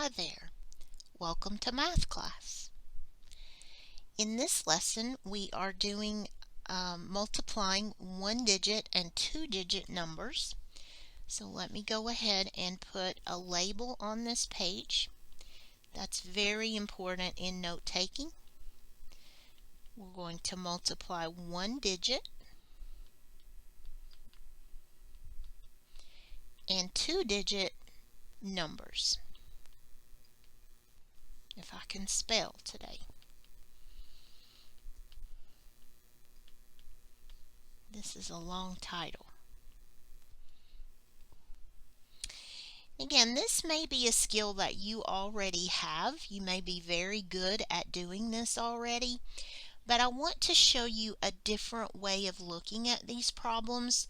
Hi there. Welcome to math class. In this lesson we are doing multiplying one-digit and two-digit numbers. So let me go ahead and put a label on this page. That's very important in note-taking. We're going to multiply one digit and two-digit numbers. If I can spell today. This is a long title. Again, this may be a skill that you already have. You may be very good at doing this already, but I want to show you a different way of looking at these problems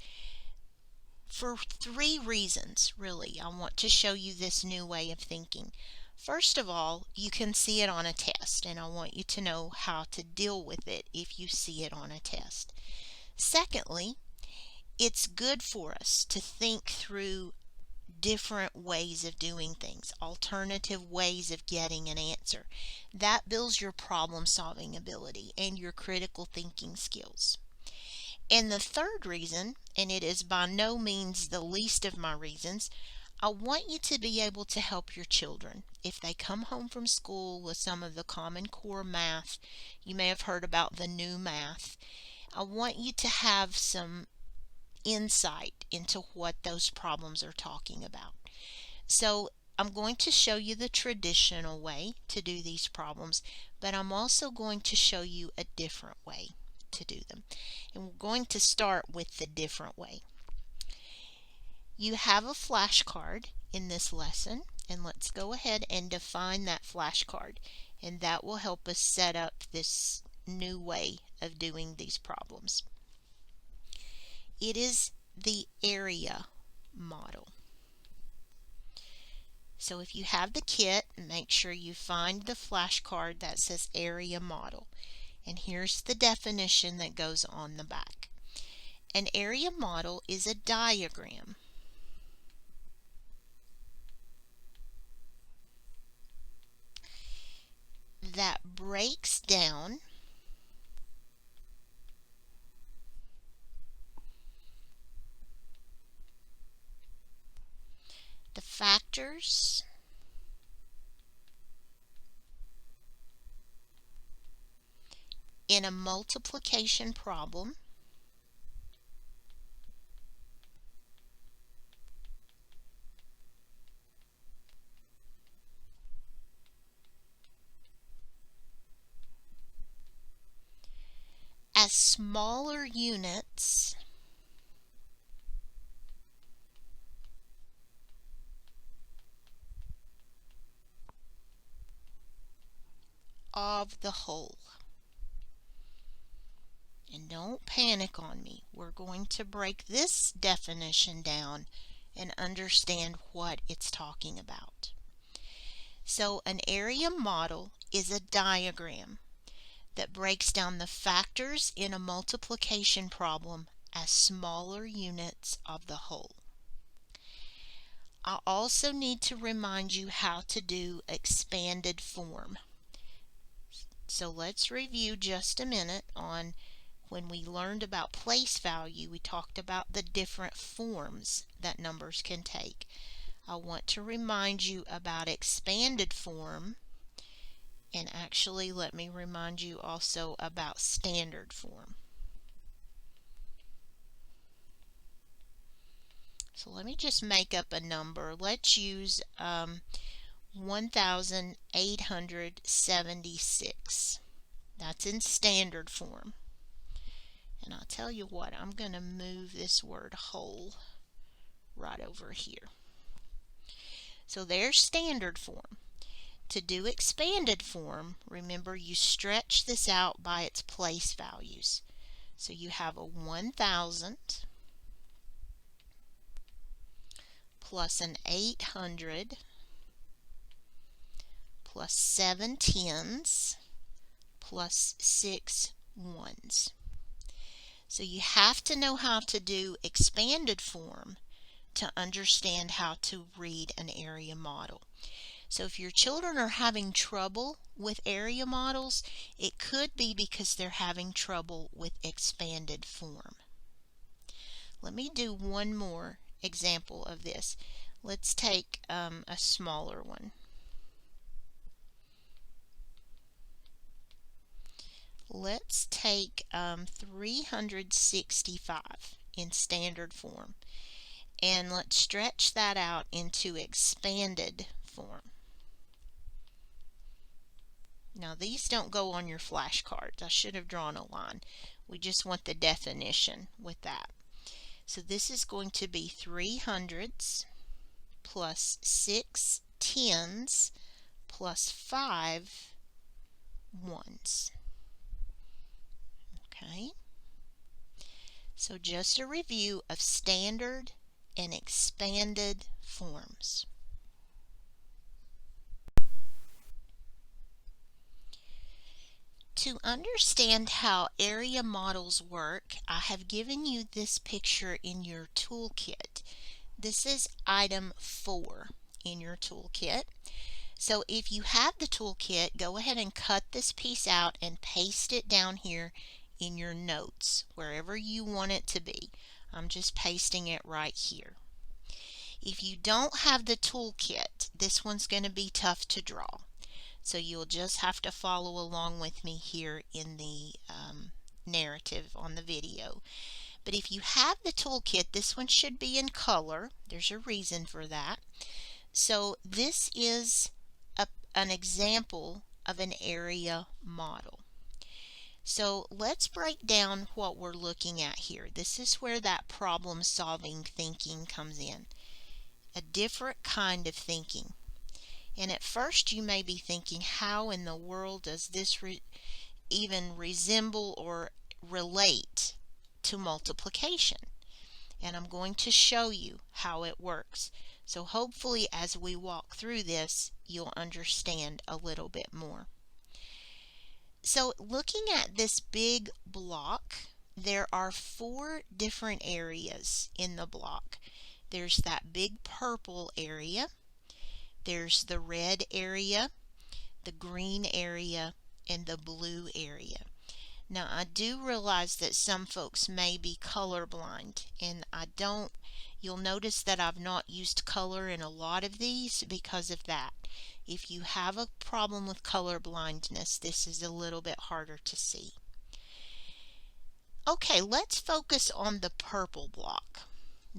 for three reasons, really. I want to show you this new way of thinking. First of all, you can see it on a test, and I want you to know how to deal with it if you see it on a test. Secondly, it's good for us to think through different ways of doing things, alternative ways of getting an answer. That builds your problem-solving ability and your critical thinking skills. And the third reason, and it is by no means the least of my reasons, I want you to be able to help your children. If they come home from school with some of the Common Core math, you may have heard about the new math. I want you to have some insight into what those problems are talking about. So I'm going to show you the traditional way to do these problems, but I'm also going to show you a different way to do them. And we're going to start with the different way. You have a flashcard in this lesson, and let's go ahead and define that flashcard, and that will help us set up this new way of doing these problems. It is the area model. So if you have the kit, make sure you find the flashcard that says area model. And here's the definition that goes on the back. An area model is a diagram that breaks down the factors in a multiplication problem as smaller units of the whole. And don't panic on me. We're going to break this definition down and understand what it's talking about. So an area model is a diagram that breaks down the factors in a multiplication problem as smaller units of the whole. I also need to remind you how to do expanded form. So let's review just a minute on when we learned about place value. We talked about the different forms that numbers can take. I want to remind you about expanded form, and actually let me remind you also about standard form. So let me just make up a number. Let's use 1,876. That's in standard form. And I'll tell you what, I'm going to move this word whole right over here. So there's standard form. To do expanded form, remember you stretch this out by its place values. So you have a 1,000 plus an 800 plus 7 tens plus 6 ones. So you have to know how to do expanded form to understand how to read an area model. So if your children are having trouble with area models, it could be because they're having trouble with expanded form. Let me do one more example of this. Let's take a smaller one. Let's take 365 in standard form, and let's stretch that out into expanded form. Now these don't go on your flashcards. I should have drawn a line. We just want the definition with that. So this is going to be 3 hundreds plus 6 tens plus 5 ones. Okay, so just a review of standard and expanded forms. To understand how area models work, I have given you this picture in your toolkit. This is item 4 in your toolkit. So if you have the toolkit, go ahead and cut this piece out and paste it down here in your notes, wherever you want it to be. I'm just pasting it right here. If you don't have the toolkit, this one's going to be tough to draw. So you'll just have to follow along with me here in the narrative on the video. But if you have the toolkit, this one should be in color. There's a reason for that. So this is an example of an area model. So let's break down what we're looking at here. This is where that problem-solving thinking comes in. A different kind of thinking. And at first you may be thinking, how in the world does this even resemble or relate to multiplication? And I'm going to show you how it works. So hopefully as we walk through this, you'll understand a little bit more. So looking at this big block, there are 4 different areas in the block. There's that big purple area, there's the red area, the green area, and the blue area. Now I do realize that some folks may be colorblind, and you'll notice that I've not used color in a lot of these because of that. If you have a problem with color blindness, this is a little bit harder to see. Okay, let's focus on the purple block,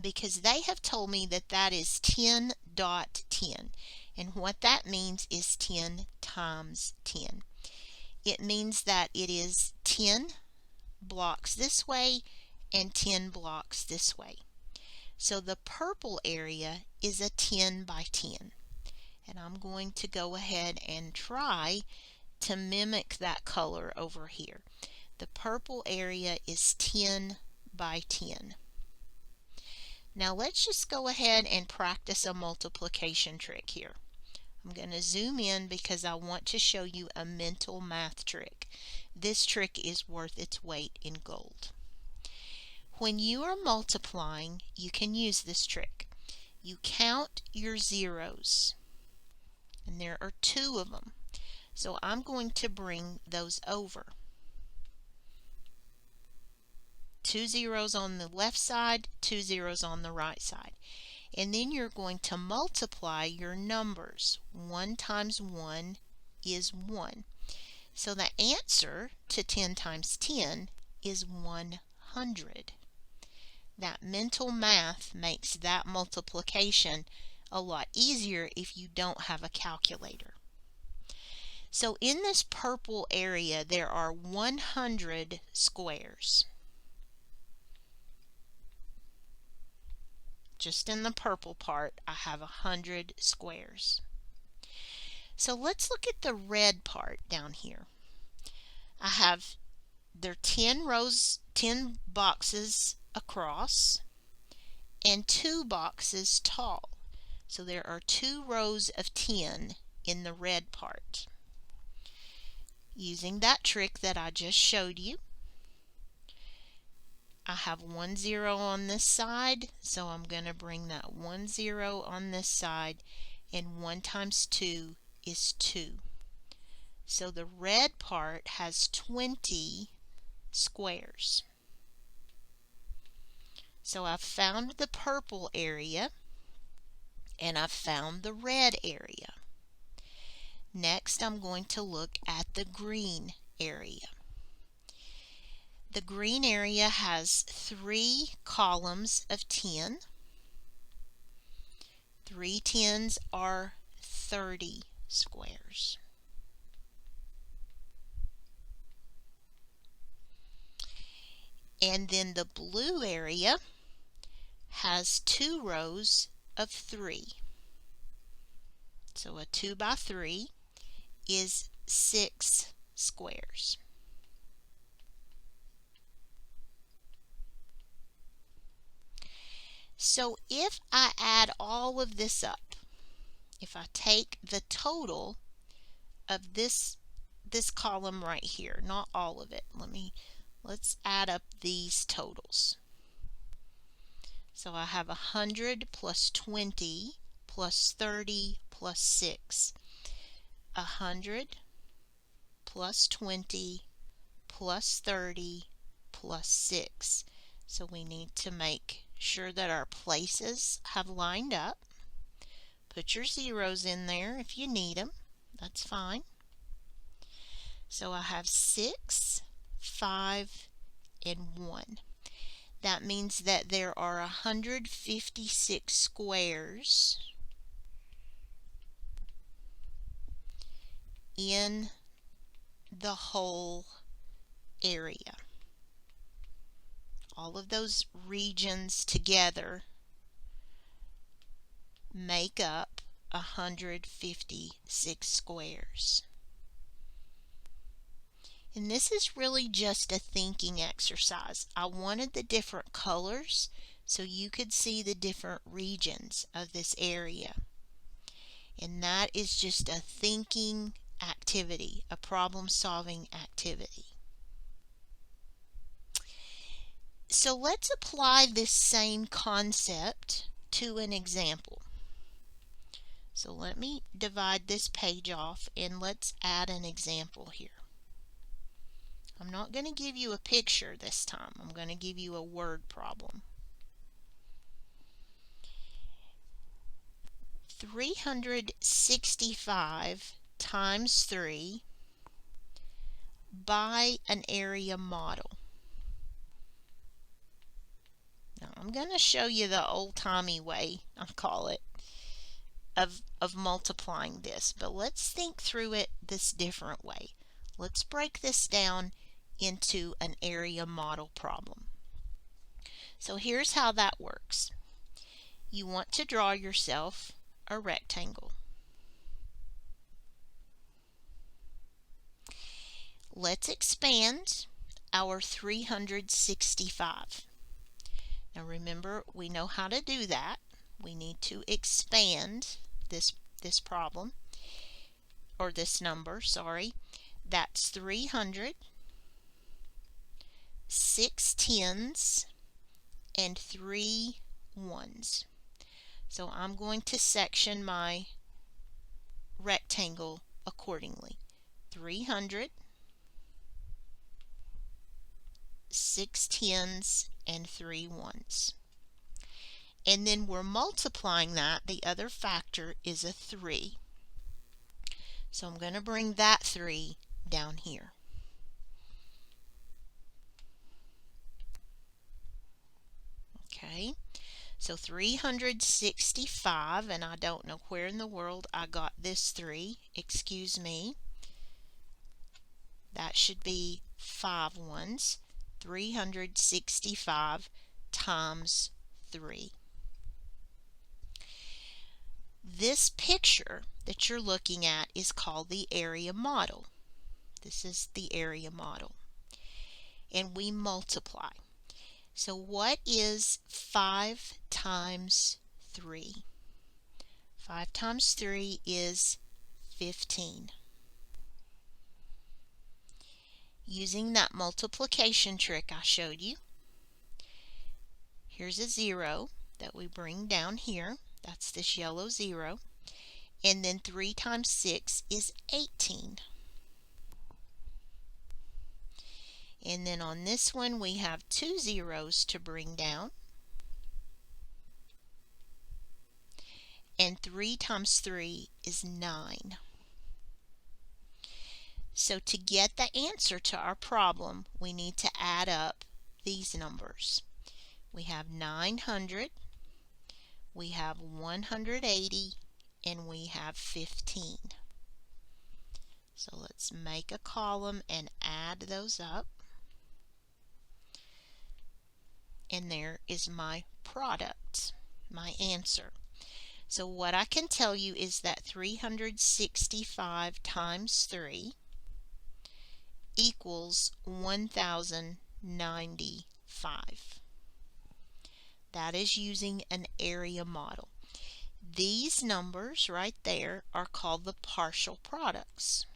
because they have told me that that is 10.10, and what that means is 10 times 10. It means that it is 10 blocks this way and 10 blocks this way. So the purple area is a 10 by 10. And I'm going to go ahead and try to mimic that color over here. The purple area is 10 by 10. Now let's just go ahead and practice a multiplication trick here. I'm going to zoom in because I want to show you a mental math trick. This trick is worth its weight in gold. When you are multiplying, you can use this trick. You count your zeros, and there are 2 of them. So I'm going to bring those over. 2 zeros on the left side, 2 zeros on the right side. And then you're going to multiply your numbers. 1 times 1 is 1. So the answer to 10 times 10 is 100. That mental math makes that multiplication a lot easier if you don't have a calculator. So in this purple area, there are 100 squares. Just in the purple part, I have 100 squares. So let's look at the red part down here. There are 10 rows, 10 boxes across, and 2 boxes tall. So there are 2 rows of 10 in the red part. Using that trick that I just showed you, I have 1 0 on this side, so I'm going to bring that 1 0 on this side, and 1 times 2 is 2. So the red part has 20 squares. So I've found the purple area and I've found the red area. Next, I'm going to look at the green area. The green area has 3 columns of 10. 3 tens are 30 squares. And then the blue area has 2 rows of 3. So a 2 by 3 is 6 squares. So if I add all of this up, if I take the total of this column right here, not all of it, let's add up these totals. So I have 100 plus 20 plus 30 plus 6. 100 plus 20 plus 30 plus 6. So we need to make sure that our places have lined up. Put your zeros in there if you need them. That's fine. So I have 6, 5, and 1. That means that there are 156 squares in the whole area. All of those regions together make up 156 squares. And this is really just a thinking exercise. I wanted the different colors so you could see the different regions of this area. And that is just a thinking activity, a problem-solving activity. So let's apply this same concept to an example. So let me divide this page off and let's add an example here. I'm not going to give you a picture this time. I'm going to give you a word problem. 365 times 3 by an area model. Now I'm going to show you the old-timey way, I call it, of multiplying this. But let's think through it this different way. Let's break this down into an area model problem. So here's how that works. You want to draw yourself a rectangle. Let's expand our 365. Now remember, we know how to do that. We need to expand this problem, or this number, sorry. That's 300, 6 tens, and 3 ones. So I'm going to section my rectangle accordingly. 300, 6 tens, and 3 ones. And then we're multiplying that. The other factor is a 3. So I'm going to bring that 3 down here. Okay, so 365, and I don't know where in the world I got this 3. Excuse me. That should be 5 ones. 365 times 3. This picture that you're looking at is called the area model. This is the area model. And we multiply. So what is 5 times 3? 5 times 3 is 15. Using that multiplication trick I showed you, here's a 0 that we bring down here. That's this yellow 0. And then 3 times 6 is 18. And then on this one we have 2 zeros to bring down. And 3 times 3 is 9. So to get the answer to our problem, we need to add up these numbers. We have 900, we have 180, and we have 15. So let's make a column and add those up. And there is my product, my answer. So what I can tell you is that 365 times 3 equals 1095. That is using an area model. These numbers right there are called the partial products.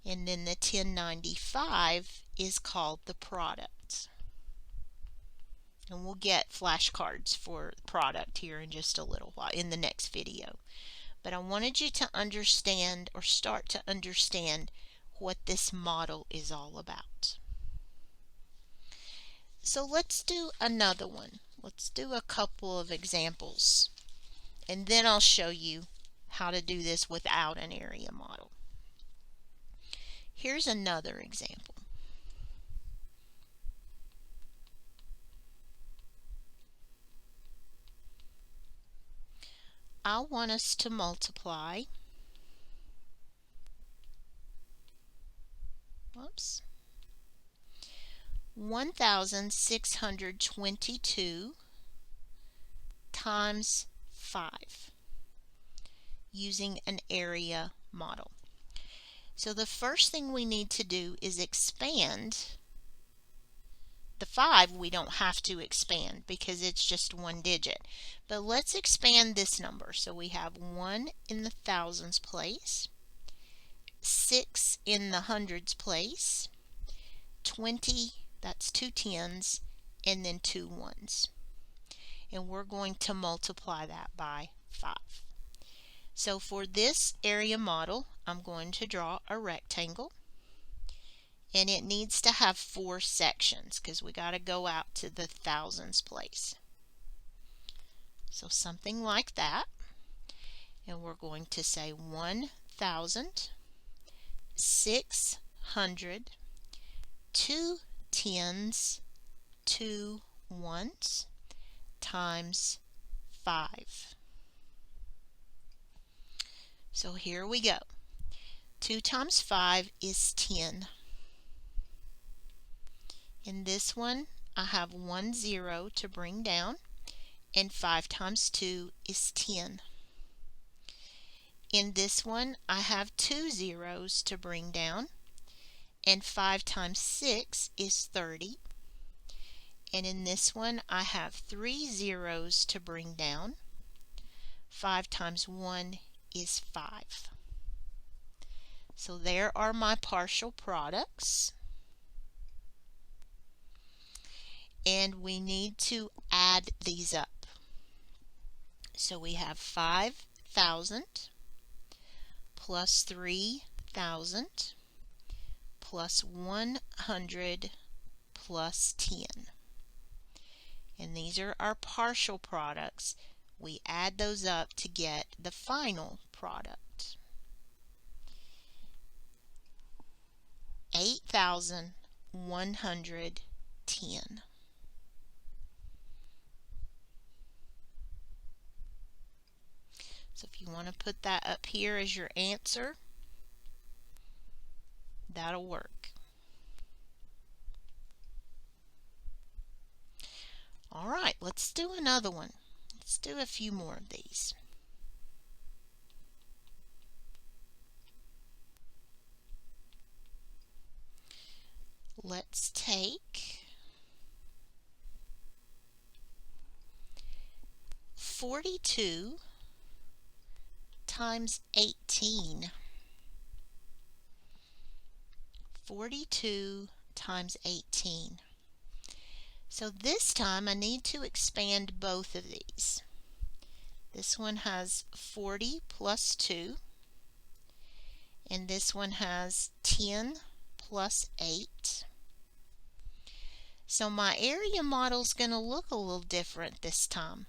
And then the 1095 is called the product. And we'll get flashcards for product here in just a little while in the next video. But I wanted you to understand, or start to understand, what this model is all about. So let's do another one. Let's do a couple of examples, and then I'll show you how to do this without an area model. Here's another example. I want us to multiply 1622 times 5 using an area model. So the first thing we need to do is expand. The 5 we don't have to expand because it's just one digit. But let's expand this number. So we have 1 in the thousands place, 6 in the hundreds place, 20, that's 2 tens, and then 2 ones. And we're going to multiply that by 5. So for this area model, I'm going to draw a rectangle. And it needs to have 4 sections because we got to go out to the thousands place. So something like that. And we're going to say 1,000, 600, 2 tens, 2 ones times 5. So here we go. 2 times 5 is 10. In this one, I have 1 zero to bring down, and 5 times 2 is 10. In this one, I have 2 zeros to bring down, and 5 times 6 is 30. And in this one, I have 3 zeros to bring down. 5 times 1 is 5. So there are my partial products. And we need to add these up. So we have 5,000 plus 3,000 plus 100 plus 10. And these are our partial products. We add those up to get the final product. 8,110. So if you want to put that up here as your answer, that'll work. All right, let's do another one. Let's do a few more of these. Let's take 42 times 18. 42 times 18. So this time I need to expand both of these. This one has 40 plus 2, and this one has 10 plus 8. So my area model is going to look a little different this time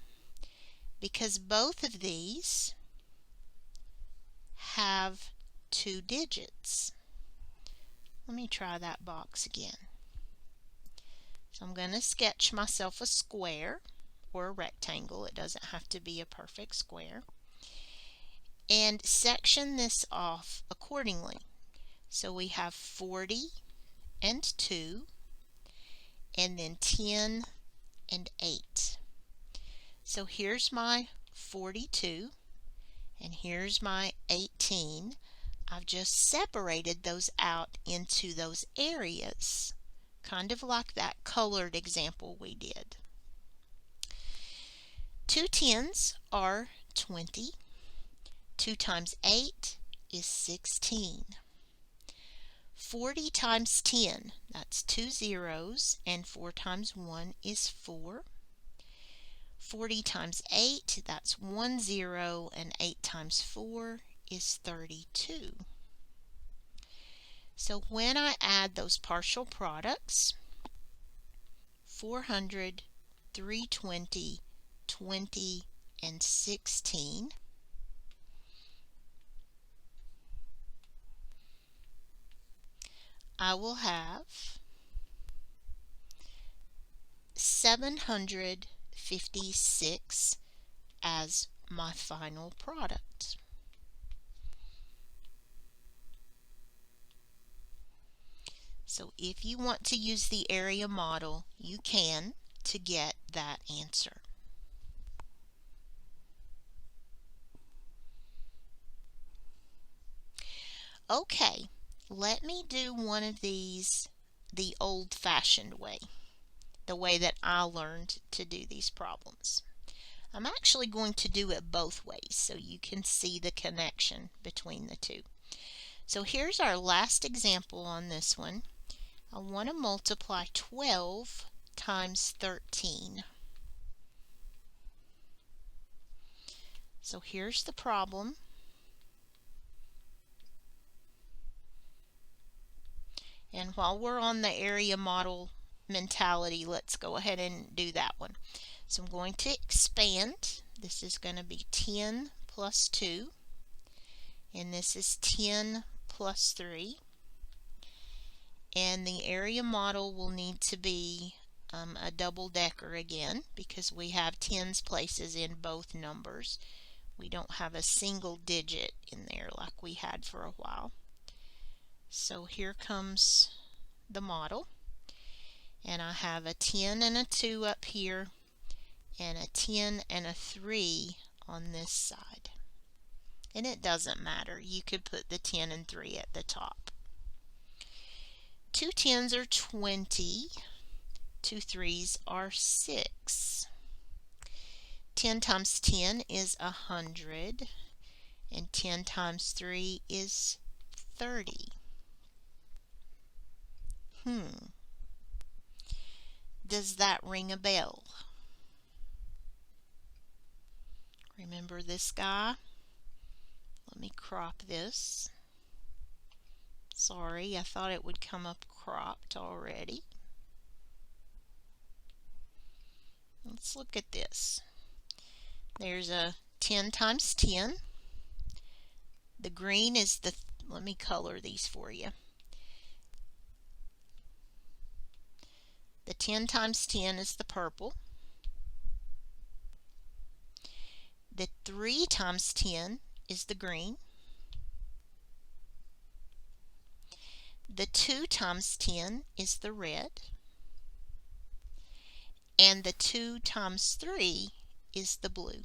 because both of these have 2 digits. Let me try that box again. So I'm going to sketch myself a square or a rectangle. It doesn't have to be a perfect square. And section this off accordingly. So we have 40 and 2, and then 10 and 8. So here's my 42, and here's my 18. I've just separated those out into those areas, kind of like that colored example we did. 2 tens are 20. 2 times 8 is 16. 40 times 10, that's 2 zeros, and 4 times 1 is 4. 40 times 8, that's 1 0, and 8 times 4 is 32. So when I add those partial products, 400, 320, 20, and 16, I will have 756 as my final product. So if you want to use the area model, you can to get that answer. Okay, let me do one of these the old-fashioned way, the way that I learned to do these problems. I'm actually going to do it both ways so you can see the connection between the two. So here's our last example on this one. I want to multiply 12 times 13. So here's the problem. And while we're on the area model mentality, let's go ahead and do that one. So I'm going to expand. This is going to be 10 plus 2, and this is 10 plus 3. And the area model will need to be a double-decker again because we have tens places in both numbers. We don't have a single digit in there like we had for a while. So here comes the model, and I have a 10 and a 2 up here, and a 10 and a 3 on this side. And it doesn't matter, you could put the 10 and 3 at the top. 2 tens are 20, 2 threes are 6. 10 times 10 is 100, and 10 times 3 is 30. Does that ring a bell? Remember this guy? Let me crop this. Sorry, I thought it would come up cropped already. Let's look at this. There's a 10 times 10. The green is the, let me color these for you. The 10 times 10 is the purple. The 3 times 10 is the green. The 2 times 10 is the red. And the 2 times 3 is the blue.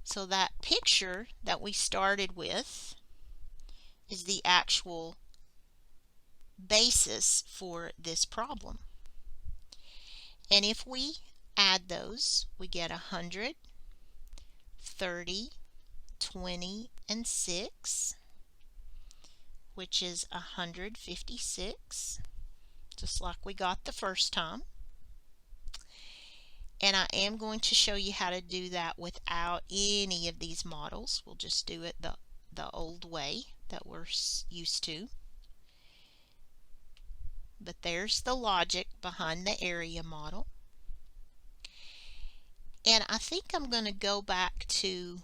So that picture that we started with is the actual basis for this problem. And if we add those, we get 100, 30, 20, and 6, which is 156, just like we got the first time. And I am going to show you how to do that without any of these models. We'll just do it the old way that we're used to. But there's the logic behind the area model. And I think I'm going to go back to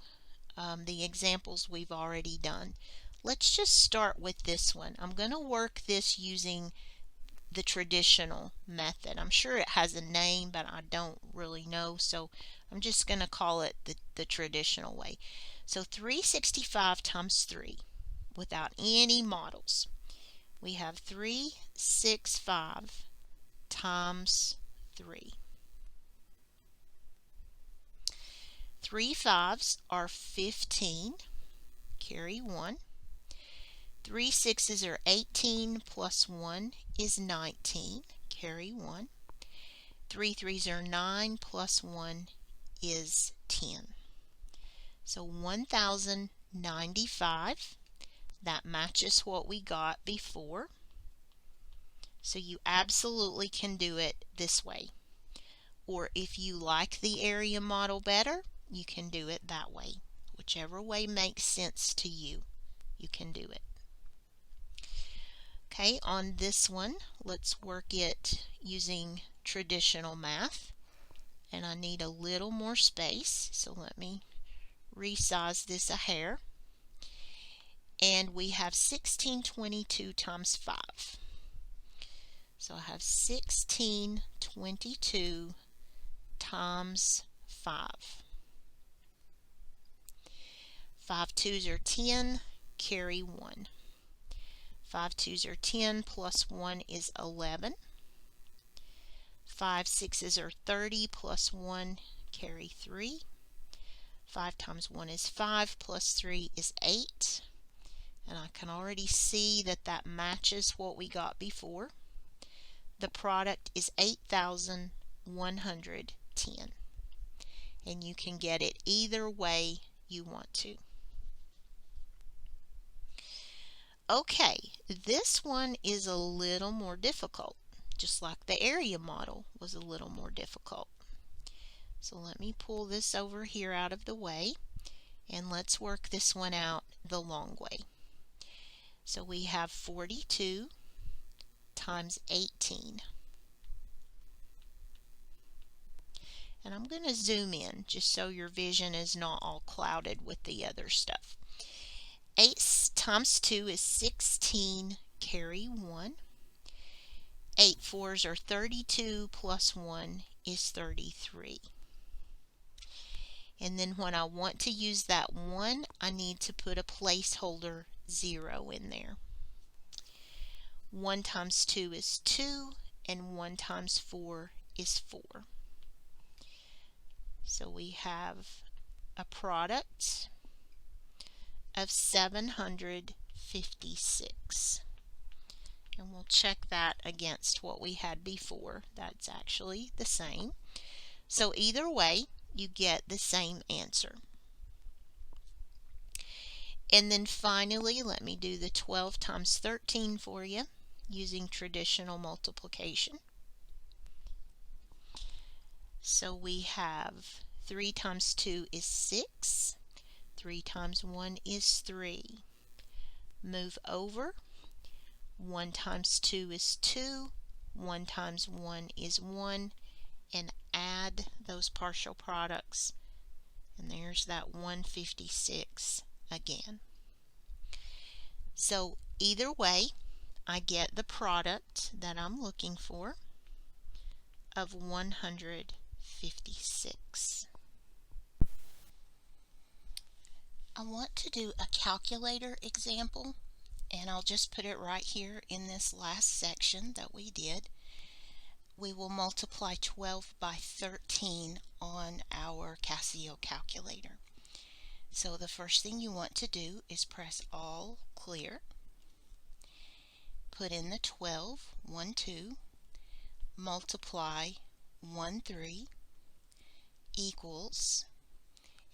the examples we've already done. Let's just start with this one. I'm going to work this using the traditional method. I'm sure it has a name, but I don't really know, so I'm just going to call it the traditional way. So 365 times 3 without any models. We have 365 times 3. 3 5s are 15, carry 1. 3 6s are 18 plus 1 is 19, carry 1. 3 3s are 9 plus 1 is 10. So 1095, that matches what we got before. So you absolutely can do it this way. Or if you like the area model better, you can do it that way. Whichever way makes sense to you, you can do it. Okay, on this one, let's work it using traditional math. And I need a little more space, so let me resize this a hair. And we have 1622 times 5. So I have 1622 times 5. 5 2s are 10, carry 1. 5 2s are 10 plus 1 is 11. 5 6s are 30 plus 1, carry 3. 5 times 1 is 5 plus 3 is 8. And I can already see that that matches what we got before. The product is 8,110. And you can get it either way you want to. Okay, this one is a little more difficult, just like the area model was a little more difficult. So let me pull this over here out of the way, and let's work this one out the long way. So we have 42 times 18. And I'm going to zoom in just so your vision is not all clouded with the other stuff. 8 times 2 is 16, carry 1. 8 4s are 32 plus 1 is 33. And then when I want to use that 1, I need to put a placeholder 0 in there. 1 times 2 is 2, and 1 times 4 is 4. So we have a product of 756. And we'll check that against what we had before. That's actually the same. So either way, you get the same answer. And then finally, let me do the 12 times 13 for you using traditional multiplication. So we have 3 times 2 is 6. 3 times 1 is 3. Move over. 1 times 2 is 2. 1 times 1 is 1. And add those partial products. And there's that 156 again. So either way, I get the product that I'm looking for of 156. I want to do a calculator example, and I'll just put it right here in this last section that we did. We will multiply 12 by 13 on our Casio calculator. So the first thing you want to do is press all clear. Put in the 12, 1, 2, multiply 1, 3, equals,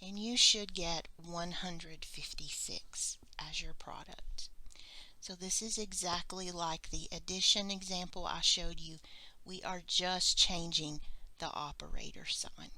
and you should get 156 as your product. So this is exactly like the addition example I showed you. We are just changing the operator sign.